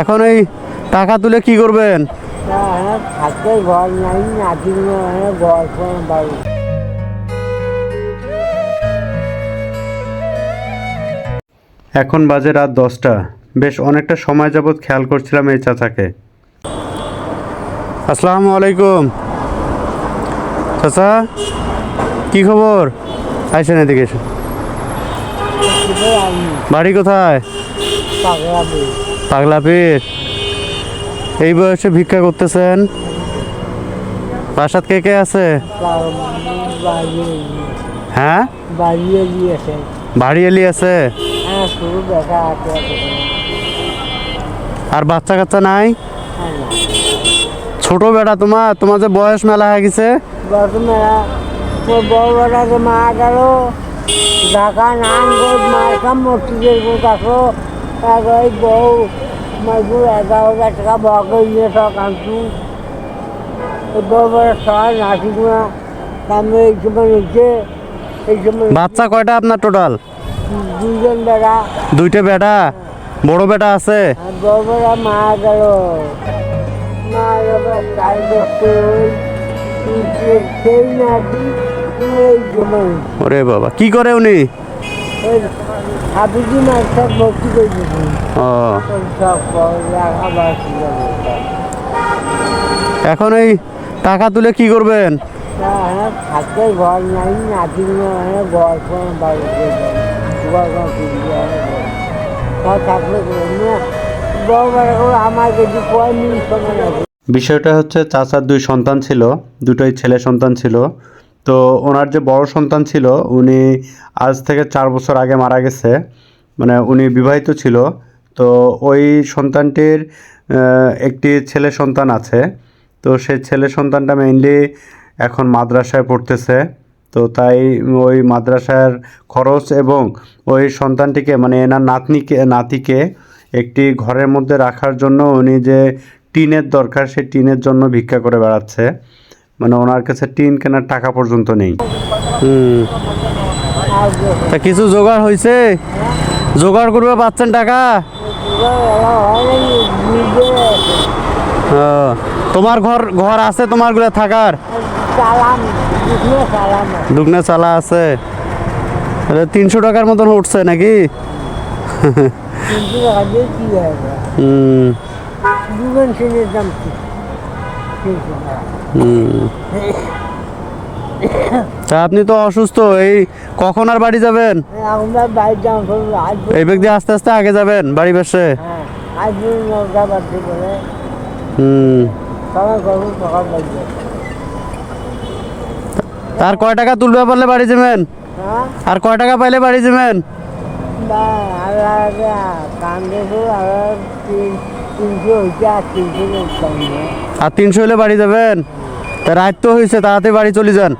এখন এই টাকা তুলে কি করবেন? থাকতে ঘর নাই, নাতি ঘর বাড়ি। এখন বাজে রাত 10টা। বেশ অনেকটা সময় যাবৎ খেয়াল করছিলাম এই চাচাকে। আসসালামু আলাইকুম চাচা, কি খবর? আইসেন এদিকে এসে। বাড়ি কোথায়? পাগলাপীর। এই বয়সে ভিক্ষা করতেছেন? বাসাত কে কে আছে? হ্যাঁ, বাড়ি এলি আছে। আর বাচ্চা কাচ্চা নাই? ছোট বেটা তোমার যে বয়স মেলা হয়ে গেছে। বড় বেটাকে মারা গেল, ঢাকা নানগঞ্জ মারকাম মসজিদের গোট আসো। ওই বউ মাইকুর 11,000 টাকা বকে নিয়ে সব আনছু। বড় বড় সবাই নাসিকুনা দামে এই সময় নিচ্ছে। এই সময় বাচ্চা কয়টা আপনার টোটাল? দুজন বেটা। দুইটা বেটা? বড় বেটা আছে? বড় বেটা মারা গেল। মারা গেল তাই সেই নাতি এই সময়। ওরে বাবা, কি করে উনি? হাবিজি মাস্টার ভর্তি করে দিয়েছেন। ও, সব আবার এখন এই টাকা তুলে কি করবেন? থাকতে ঘর নাই, নাতি ঘর বাড়িতে থাকলে বড় বড় আমার কিছু কয় মিনিট সময় আছে। বিষয়টা হচ্ছে চাচার দুই সন্তান ছিল, দুটোই ছেলে সন্তান ছিল। তো ওনার যে বড় সন্তান ছিল উনি আজ থেকে 4 বছর আগে মারা গেছে। মানে উনি বিবাহিত ছিল। তো ওই সন্তানটির একটি ছেলে সন্তান আছে। তো সেই ছেলে সন্তানটা মেইনলি এখন মাদ্রাসায় পড়তেছে। তো তাই ওই মাদ্রাসার খরচ এবং ওই সন্তানটিকে মানে এনার নাতিকে একটি ঘরের মধ্যে রাখার জন্য উনি যে টিনের দরকার সেই টিনের জন্য ভিক্ষা করে বেড়াচ্ছে। মানে ওনার কাছে টিন কেনার টাকা পর্যন্ত নেই। তা কিছু জোগাড় হয়েছে? জোগাড় করবে পাচ্ছেন টাকা? তোমার ঘর আছে তোমার গুলো থাকার? দুগনা চালা আছে। 300 টাকার মতন উঠছে নাকি? তা আপনি তো অসুস্থ, এই কখন আর বাড়ি যাবেন? এই ব্যক্তি আস্তে আস্তে আগে যাবেন বাড়ি পাশে। আর কয় টাকা তুলবে পারলে বাড়ি যাবেন? আর কয় টাকা পাইলে বাড়ি যাবেন? আর 300 হলে বাড়ি যাবেন? তা রাত তো হয়েছে, তাড়াতাড়ি বাড়ি চলে যান।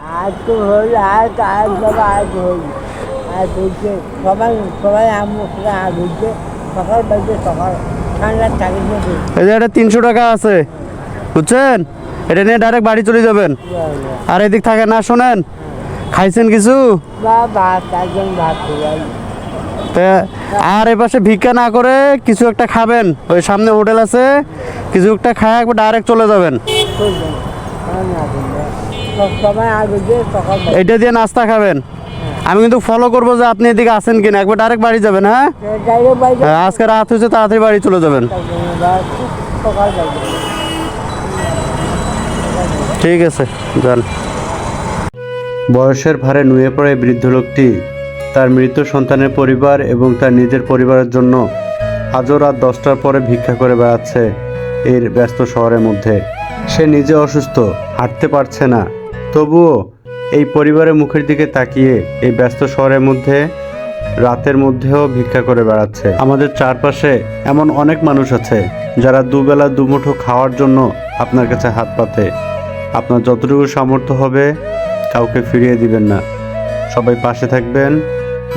এই যে এটা 300 টাকা আছে, বুঝছেন? এটা নিয়ে ডাইরেক্ট বাড়ি চলে যাবেন। আর এদিক থাকে না, শোনেন, খাইছেন কিছু? আর এপাশে ভিক্ষা না করে কিছু একটা খাবেন। ওই সামনে হোটেল আছে, কিছু একটা খায় একবার ডাইরেক্ট চলে যাবেন। এটা দিয়ে নাস্তা খাবেন। আমি কিন্তু ফলো করবো যে আপনি এদিকে আসেন কিনা। একবার ডাইরেক্ট বাড়ি যাবেন। হ্যাঁ, আজকে রাত হয়েছে, তাড়াতাড়ি বাড়ি চলে যাবেন। ঠিক আছে, যান। বয়সের ভারে নুয়ে পড়ে বৃদ্ধ লোকটি তার মৃত সন্তানের পরিবার এবং তার নিজের পরিবারের জন্য আজও রাত 10টার পরে ভিক্ষা করে বেড়াচ্ছে এই ব্যস্ত শহরের মধ্যে। সে নিজে অসুস্থ, হাঁটতে পারছে না, তবুও এই পরিবারের মুখের দিকে তাকিয়ে এই ব্যস্ত শহরের মধ্যে রাতের মধ্যেও ভিক্ষা করে বেড়াচ্ছে। আমাদের চারপাশে এমন অনেক মানুষ আছে যারা দুবেলা দুমুঠো খাওয়ার জন্য আপনার কাছে হাত পাতে। আপনার যতটুকু সামর্থ্য হবে কাউকে ফিরিয়ে দিবেন না। সবাই পাশে থাকবেন,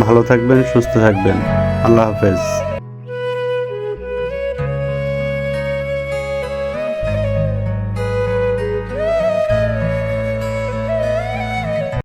ভালো থাকবেন, সুস্থ থাকবেন। আল্লাহ হাফেজ।